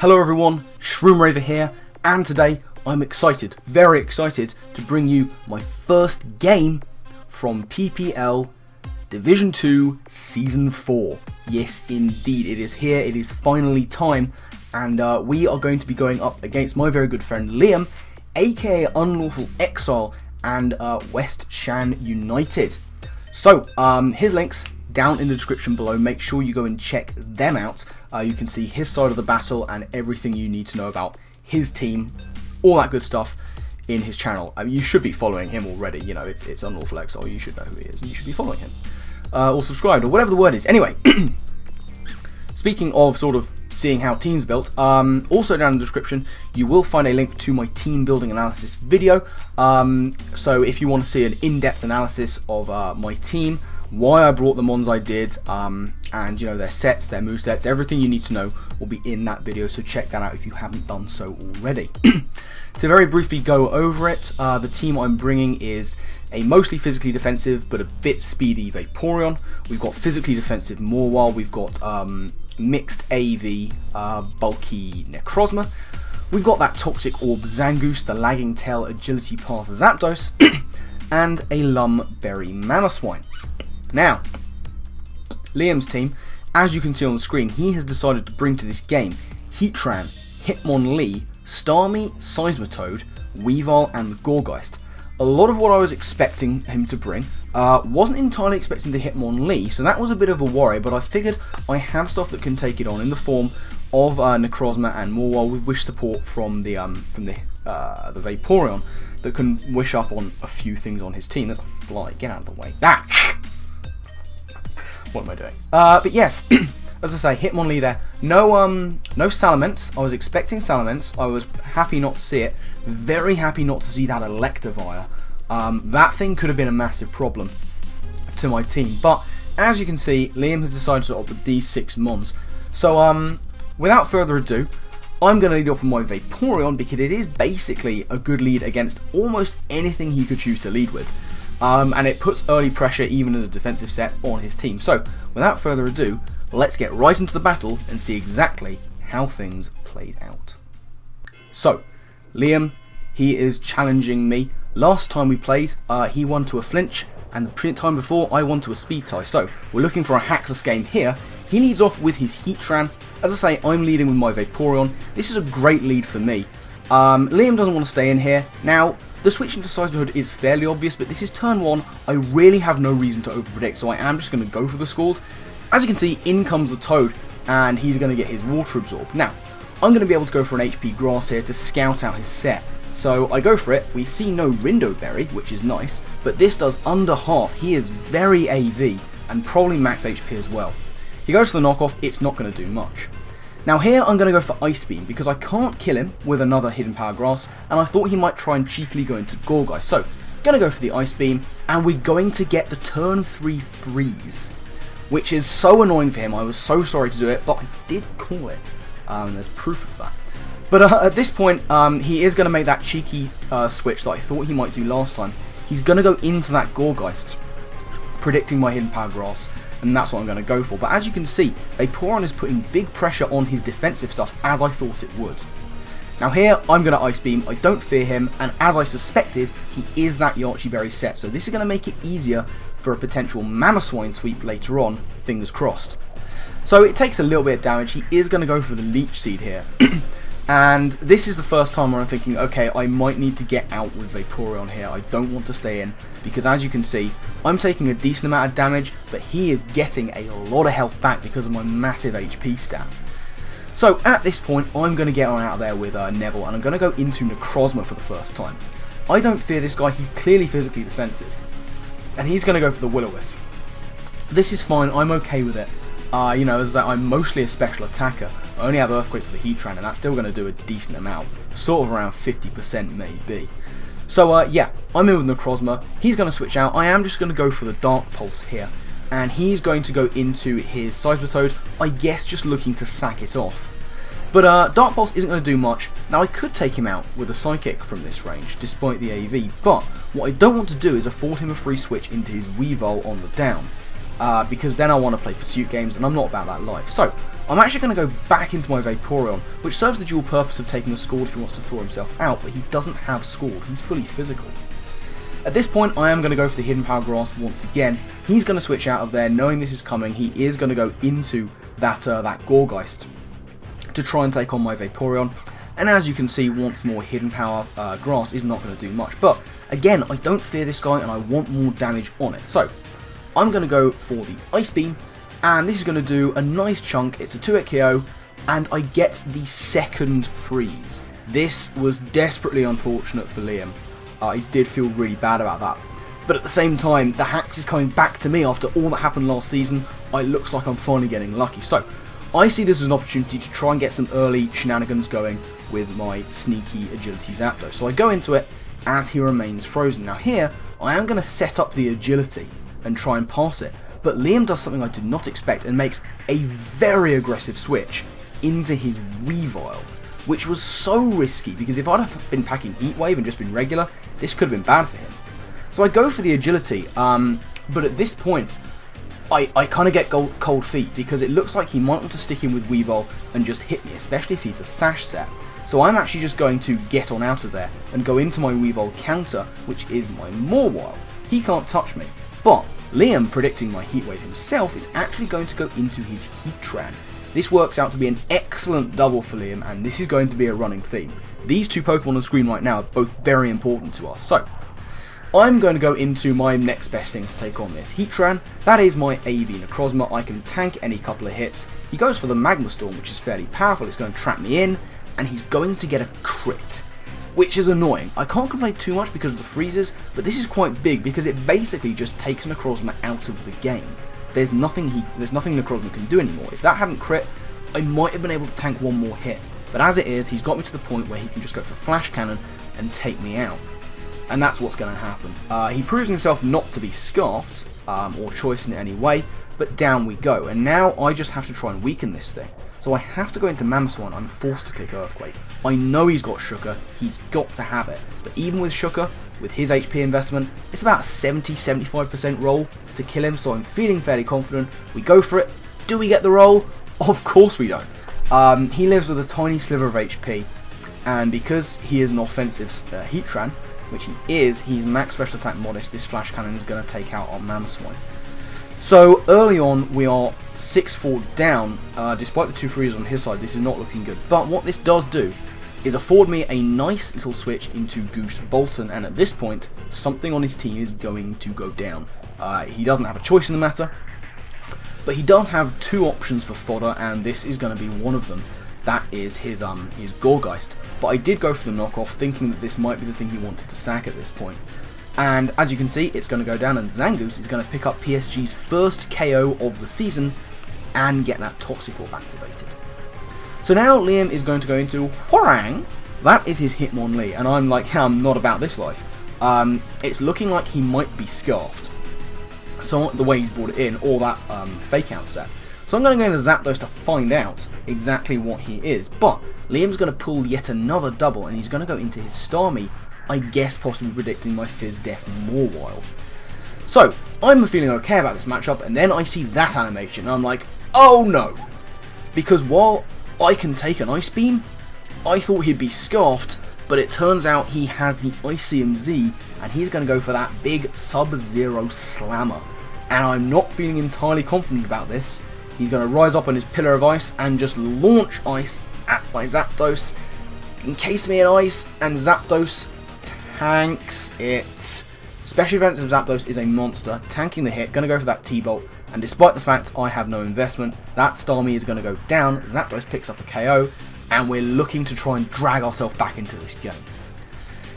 Hello everyone, Shroomraver here, and today I'm excited, very excited, to bring you my first game from PPL Division 2 Season 4. Yes indeed, it is here, it is finally time, and we are going to be going up against my very good friend Liam, aka Unlawful Exile, and West Shan United. So, his links down in the description below. Make sure you go and check them out. You can see his side of the battle and everything you need to know about his team, all that good stuff in his channel. I mean, you should be following him already. You know, it's Unlawful Exile. You should know who he is, and you should be following him or subscribed or whatever the word is. Anyway, speaking of sort of seeing how teams built, also down in the description you will find a link to my team building analysis video. So if you want to see an in-depth analysis of my team, why I brought the mons I did, and you know, their sets, their movesets, everything you need to know will be in that video, so check that out if you haven't done so already. To very briefly go over it, the team I'm bringing is a mostly physically defensive but a bit speedy Vaporeon. We've got physically defensive Morwhile, we've got mixed AV bulky Necrozma, we've got that toxic Orb Zangoose, the lagging tail agility pass Zapdos, and a Lum Berry Mamoswine. Now, Liam's team, as you can see on the screen, he has decided to bring to this game Heatran, Hitmonlee, Starmie, Seismitoad, Weavile and Gourgeist. A lot of what I was expecting him to bring. Wasn't entirely expecting the Hitmonlee, so that was a bit of a worry, but I figured I had stuff that can take it on in the form of Necrozma and Morwhile with wish support from the Vaporeon that can wish up on a few things on his team. There's a fly, get out of the way. Ah! What am I doing? But yes, as I say, Hitmonlee there. No Salamence. I was expecting Salamence. I was happy not to see it. Very happy not to see that Electivire. That thing could have been a massive problem to my team. But as you can see, Liam has decided to opt with these 6 mons. So without further ado, I'm going to lead off with my Vaporeon because it is basically a good lead against almost anything he could choose to lead with. And it puts early pressure, even as a defensive set, on his team. So, without further ado, let's get right into the battle and see exactly how things played out. So, Liam, he is challenging me. Last time we played, he won to a flinch, and the time before, I won to a speed tie. So, we're looking for a hackless game here. He leads off with his Heatran. As I say, I'm leading with my Vaporeon. This is a great lead for me. Liam doesn't want to stay in here. Now, the switch into Seismitoad is fairly obvious, but this is turn 1. I really have no reason to overpredict, so I am just going to go for the Scald. As you can see, in comes the Toad, and he's going to get his Water Absorb. Now, I'm going to be able to go for an HP Grass here to scout out his set. So I go for it. We see no Rindo Berry, which is nice, but this does under half. He is very AV, and probably max HP as well. He goes for the knockoff, it's not going to do much. Now here I'm going to go for Ice Beam because I can't kill him with another Hidden Power Grass, and I thought he might try and cheekily go into Gourgeist. So, going to go for the Ice Beam, and we're going to get the turn 3 freeze, which is so annoying for him. I was so sorry to do it, but I did call it. There's proof of that. But at this point, he is going to make that cheeky switch that I thought he might do last time. He's going to go into that Gourgeist, predicting my Hidden Power Grass, and that's what I'm going to go for. But as you can see, Vaporeon is putting big pressure on his defensive stuff, as I thought it would. Now here, I'm going to Ice Beam. I don't fear him, and as I suspected, he is that Yache Berry set, so this is going to make it easier for a potential Mamoswine sweep later on, fingers crossed. So it takes a little bit of damage. He is going to go for the Leech Seed here. And this is the first time where I'm thinking, okay, I might need to get out with Vaporeon here. I don't want to stay in, because as you can see, I'm taking a decent amount of damage, but he is getting a lot of health back because of my massive HP stat. So at this point, I'm going to get on out there with Neville, and I'm going to go into Necrozma for the first time. I don't fear this guy, he's clearly physically defensive. And he's going to go for the Will-O-Wisp. This is fine, I'm okay with it. You know, as I'm mostly a special attacker. I only have Earthquake for the Heatran, and that's still going to do a decent amount. Sort of around 50% maybe. So yeah, I'm in with Necrozma. He's going to switch out. I am just going to go for the Dark Pulse here. And he's going to go into his Seismitoad, I guess just looking to sack it off. But Dark Pulse isn't going to do much. Now I could take him out with a Psychic from this range, despite the AV. But what I don't want to do is afford him a free switch into his Weavile on the down. because then I want to play pursuit games, and I'm not about that life. So, I'm actually going to go back into my Vaporeon, which serves the dual purpose of taking a Scald if he wants to thaw himself out, but he doesn't have Scald, he's fully physical. At this point, I am going to go for the Hidden Power Grass once again. He's going to switch out of there, knowing this is coming. He is going to go into that Gourgeist to try and take on my Vaporeon. And as you can see, once more, Hidden Power Grass is not going to do much. But, again, I don't fear this guy, and I want more damage on it. So, I'm going to go for the Ice Beam, and this is going to do a nice chunk. It's a 2-hit KO, and I get the second freeze. This was desperately unfortunate for Liam. I did feel really bad about that. But at the same time, the hacks is coming back to me after all that happened last season. It looks like I'm finally getting lucky. So, I see this as an opportunity to try and get some early shenanigans going with my sneaky agility Zapdos. So I go into it as he remains frozen. Now here, I am going to set up the agility and try and pass it. But Liam does something I did not expect and makes a very aggressive switch into his Weavile, which was so risky because if I'd have been packing Heat Wave and just been regular, this could have been bad for him. So I go for the agility, but at this point, I kind of get cold feet because it looks like he might want to stick in with Weavile and just hit me, especially if he's a Sash set. So I'm actually just going to get on out of there and go into my Weavile counter, which is my Mawile. He can't touch me, but Liam, predicting my Heat Wave himself, is actually going to go into his Heatran. This works out to be an excellent double for Liam, and this is going to be a running theme. These two Pokemon on screen right now are both very important to us. So, I'm going to go into my next best thing to take on this Heatran. That is my AV Necrozma. I can tank any couple of hits. He goes for the Magma Storm, which is fairly powerful. It's going to trap me in, and he's going to get a crit, which is annoying. I can't complain too much because of the freezes, but this is quite big because it basically just takes Necrozma out of the game. There's nothing Necrozma can do anymore. If that hadn't crit, I might have been able to tank one more hit. But as it is, he's got me to the point where he can just go for Flash Cannon and take me out. And that's what's going to happen. He proves himself not to be Scarfed, or choice in any way, but down we go. And now I just have to try and weaken this thing. So I have to go into Mamoswine. I'm forced to click Earthquake. I know he's got Shooker, he's got to have it. But even with Shooker, with his HP investment, it's about a 70-75% roll to kill him, so I'm feeling fairly confident. We go for it. Do we get the roll? Of course we don't. He lives with a tiny sliver of HP, and because he is an offensive Heatran, which he is, he's max special attack modest. This Flash Cannon is going to take out our Mamoswine. So early on, we are 6-4 down. Despite the two freezes on his side, this is not looking good. But what this does do is afford me a nice little switch into Goose Bolton, and at this point, something on his team is going to go down. He doesn't have a choice in the matter, but he does have two options for fodder, and this is going to be one of them. That is his Gourgeist. But I did go for the knockoff, thinking that this might be the thing he wanted to sack at this point. And as you can see, it's going to go down, and Zangoose is going to pick up PSG's first KO of the season and get that Toxic Orb activated. So now Liam is going to go into Hwoarang. That is his Hitmonlee, and I'm like, I'm not about this life. It's looking like he might be Scarfed. So the way he's brought it in, or that Fake Out set. So I'm going to go into Zapdos to find out exactly what he is. But Liam's going to pull yet another double, and he's going to go into his Starmie, I guess possibly predicting my Fizz Death Mawile. So, I'm feeling okay about this matchup, and then I see that animation, and I'm like, oh no! Because while I can take an Ice Beam, I thought he'd be Scarfed, but it turns out he has the Iceum Z, and he's going to go for that big Sub-Zero Slammer. And I'm not feeling entirely confident about this. He's going to rise up on his Pillar of Ice and just launch Ice at my Zapdos, encase me in Ice, and Zapdos tanks it. Special Defensive Zapdos is a monster, tanking the hit, going to go for that T-Bolt, and despite the fact I have no investment, that Starmie is going to go down, Zapdos picks up a KO, and we're looking to try and drag ourselves back into this game.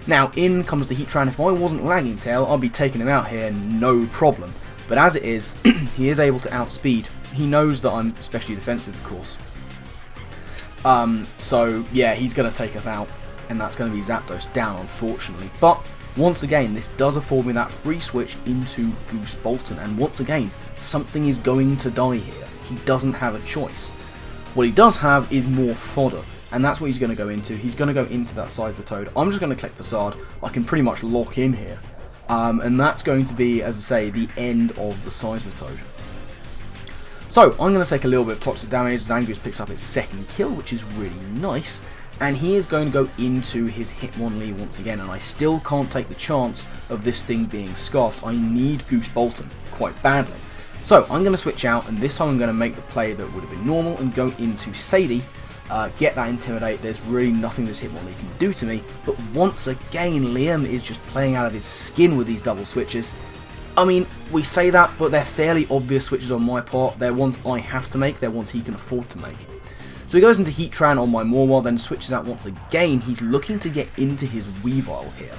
Now, in comes the Heatran. If I wasn't lagging tail, I'd be taking him out here, no problem. But as it is, he is able to outspeed. He knows that I'm specially defensive, of course. So, yeah, he's going to take us out, and that's going to be Zapdos down, unfortunately. But, once again, this does afford me that free switch into Goose Bolton, and once again, something is going to die here. He doesn't have a choice. What he does have is more fodder, and that's what he's going to go into. He's going to go into that Seismitoad. I'm just going to click Facade. I can pretty much lock in here. And that's going to be, as I say, the end of the Seismitoad. So, I'm going to take a little bit of toxic damage. Zangoose picks up his second kill, which is really nice. And he is going to go into his Hitmonlee once again, and I still can't take the chance of this thing being scarfed. I need Goose Bolton quite badly. So, I'm going to switch out, and this time I'm going to make the play that would have been normal and go into Sadie. Get that Intimidate. There's really nothing this Hitmonlee can do to me. But once again, Liam is just playing out of his skin with these double switches. I mean, we say that, but they're fairly obvious switches on my part. They're ones I have to make, they're ones he can afford to make. So he goes into Heatran on my Morwile, then switches out once again. He's looking to get into his Weavile here.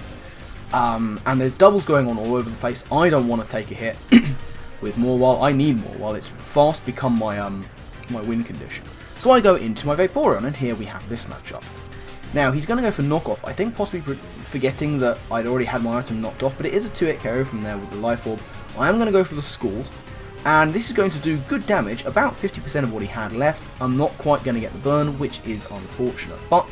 And there's doubles going on all over the place. I don't want to take a hit with Morwile. I need Morwile. It's fast become my my win condition. So I go into my Vaporeon, and here we have this matchup. Now, he's going to go for Knockoff, I think possibly forgetting that I'd already had my item knocked off, but it is a 2-hit KO from there with the Life Orb. I am going to go for the Scald, and this is going to do good damage, about 50% of what he had left. I'm not quite going to get the burn, which is unfortunate, but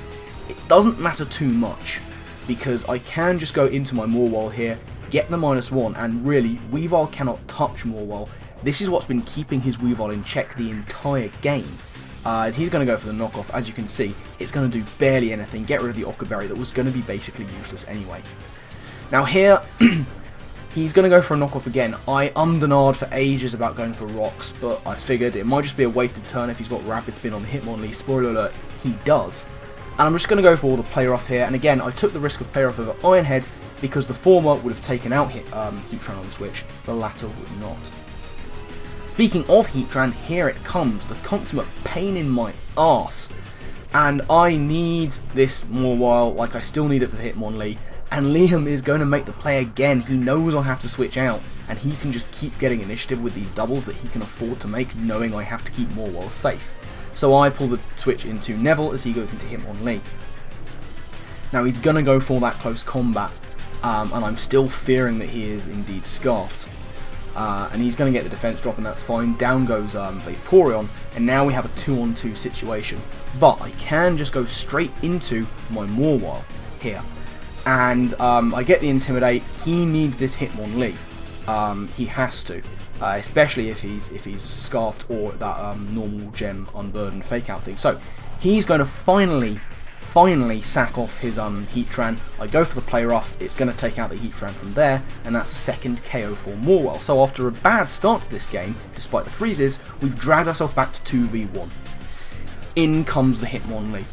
it doesn't matter too much, because I can just go into my Morwile here, get the -1, and really, Weavile cannot touch Morwile. This is what's been keeping his Weavile in check the entire game. He's going to go for the knockoff. As you can see, it's going to do barely anything. Get rid of the Occa Berry that was going to be basically useless anyway. Now here, he's going to go for a knockoff again. I ummed for ages about going for rocks, but I figured it might just be a wasted turn if he's got Rapid Spin on Hitmonlee. Spoiler alert, he does. And I'm just going to go for all the player off here. And again, I took the risk of player off over Ironhead because the former would have taken out Heatran on the switch. The latter would not. Speaking of Heatran, here it comes, the consummate pain in my arse. And I need this Morwile, like I still need it for the Hitmonlee. And Liam is going to make the play again. He knows I'll have to switch out, and he can just keep getting initiative with these doubles that he can afford to make, knowing I have to keep Morwile safe. So I pull the switch into Neville as he goes into Hitmonlee. Now he's going to go for that close combat, and I'm still fearing that he is indeed scarfed. And he's going to get the defense drop, and that's fine. Down goes Vaporeon, and now we have a 2-on-2 situation. But I can just go straight into my Morwile here. And I get the Intimidate. He needs this Hitmonlee. He has to. Especially if he's scarfed or that normal gem unburdened fake out thing. So he's going to finally sack off his Heatran. I go for the play rough, it's going to take out the Heatran from there, and that's a second KO for Morwile. So after a bad start to this game, despite the freezes, we've dragged ourselves back to 2v1. In comes the Hitmonlee.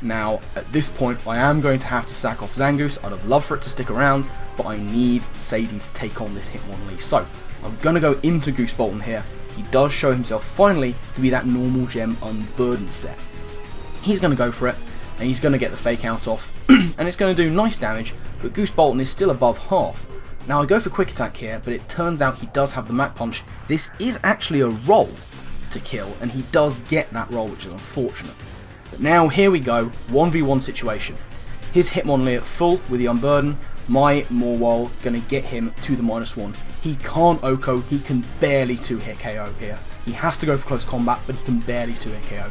Now, at this point, I am going to have to sack off Zangoose. I'd have loved for it to stick around, but I need Sadie to take on this Hitmonlee. So, I'm going to go into Goose Bolton here. He does show himself finally to be that normal gem unburdened set. He's going to go for it, and he's going to get the fake out off, and it's going to do nice damage, but Goose Bolton is still above half. Now I go for quick attack here, but it turns out he does have the Mach Punch. This is actually a roll to kill, and he does get that roll, which is unfortunate. But now here we go, 1v1 situation. His Hitmonlee at full with the Unburden, my Morwile going to get him to the -1. He can't OHKO, he can barely 2-hit KO here. He has to go for close combat, but he can barely 2-hit KO.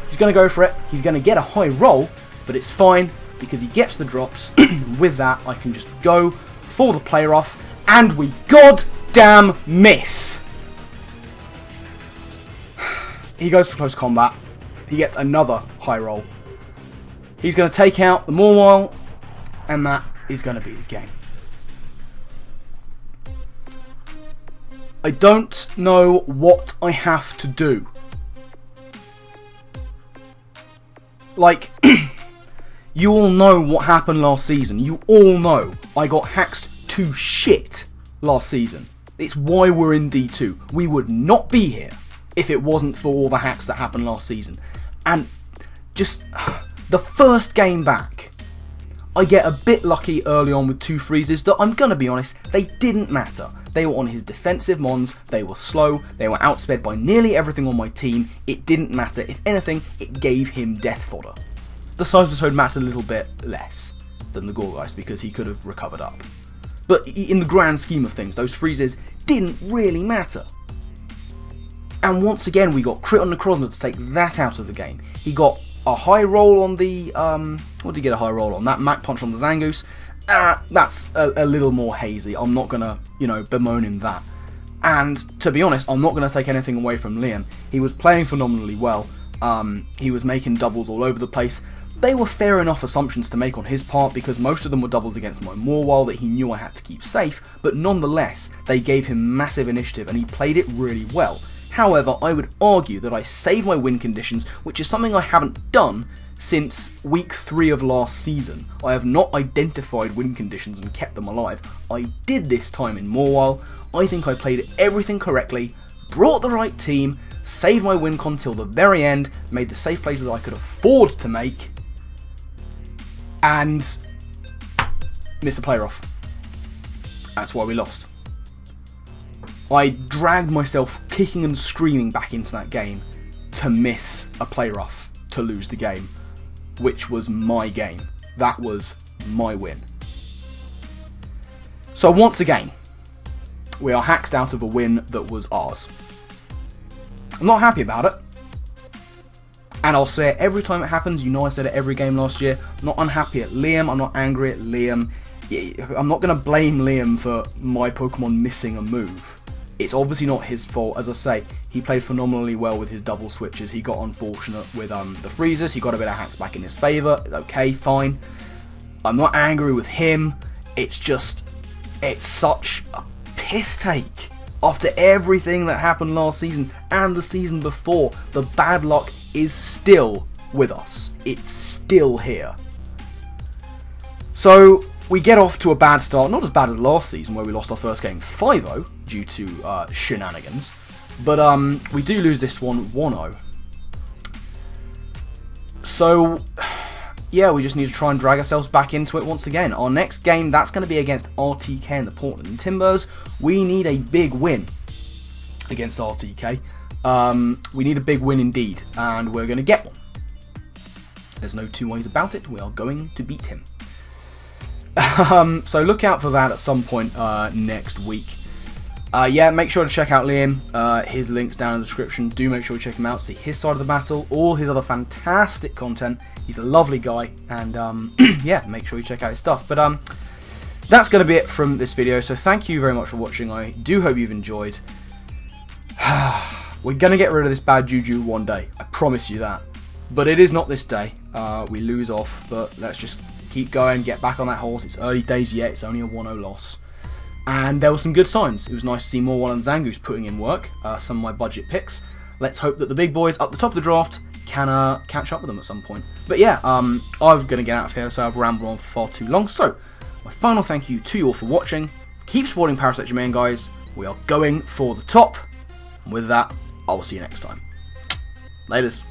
He's going to go for it, he's going to get a high roll, but it's fine because he gets the drops. With that, I can just go for the player off, and we goddamn miss! He goes for close combat, he gets another high roll. He's going to take out the Morwile, and that is going to be the game. I don't know what I have to do. Like, you all know what happened last season. You all know I got hacked to shit last season. It's why we're in D2. We would not be here if it wasn't for all the hacks that happened last season. And just the first game back, I get a bit lucky early on with 2 freezes that, I'm going to be honest, they didn't matter. They were on his defensive mons, they were slow, they were outsped by nearly everything on my team. It didn't matter. If anything, it gave him death fodder. The size of the toad mattered a little bit less than the Gorgeist because he could have recovered up. But in the grand scheme of things, those freezes didn't really matter. And once again, we got crit on Necrozma to take that out of the game. He got a high roll on the, what did he get a high roll on? That Mach Punch on the Zangoose. That's a little more hazy. I'm not going to, bemoan him that. And to be honest, I'm not going to take anything away from Liam. He was playing phenomenally well. He was making doubles all over the place. They were fair enough assumptions to make on his part because most of them were doubles against my Morwhile that he knew I had to keep safe, but nonetheless, they gave him massive initiative and he played it really well. However, I would argue that I saved my win conditions, which is something I haven't done since week 3 of last season. I have not identified win conditions and kept them alive. I did this time in Morwhile. I think I played everything correctly, brought the right team, saved my win con till the very end, made the safe plays that I could afford to make, and missed a player off. That's why we lost. I dragged myself kicking and screaming back into that game to miss a player off to lose the game, which was my game. That was my win. So once again, we are hacked out of a win that was ours. I'm not happy about it. And I'll say it every time it happens. You know I said it every game last year. I'm not unhappy at Liam. I'm not angry at Liam. I'm not going to blame Liam for my Pokemon missing a move. It's obviously not his fault. As I say, he played phenomenally well with his double switches. He got unfortunate with the freezers. He got a bit of hacks back in his favour. Okay, fine. I'm not angry with him. It's just, it's such a piss take. After everything that happened last season and the season before, the bad luck is still with us. It's still here. So we get off to a bad start, not as bad as last season where we lost our first game 5-0 due to shenanigans, but we do lose this one 1-0. So yeah, we just need to try and drag ourselves back into it once again. Our next game, that's going to be against RTK and the Portland Timbers. We need a big win against RTK. We need a big win indeed, and we're going to get one. There's no two ways about it. We are going to beat him. So look out for that at some point next week. Yeah, make sure to check out Liam. His link's down in the description. Do make sure to check him out, see his side of the battle, all his other fantastic content. He's a lovely guy, and yeah, make sure you check out his stuff. But that's going to be it from this video, so thank you very much for watching. I do hope you've enjoyed. We're going to get rid of this bad juju one day, I promise you that. But it is not this day. We lose off, but let's just keep going, get back on that horse. It's early days yet, it's only a 1-0 loss. And there were some good signs. It was nice to see Morwhile and Zangoose putting in work, some of my budget picks. Let's hope that the big boys up the top of the draft can catch up with them at some point. But yeah, I'm going to get out of here, so I've rambled on for far too long. So, my final thank you to you all for watching. Keep supporting Parasect Germain, guys. We are going for the top. And with that, I will see you next time. Laters.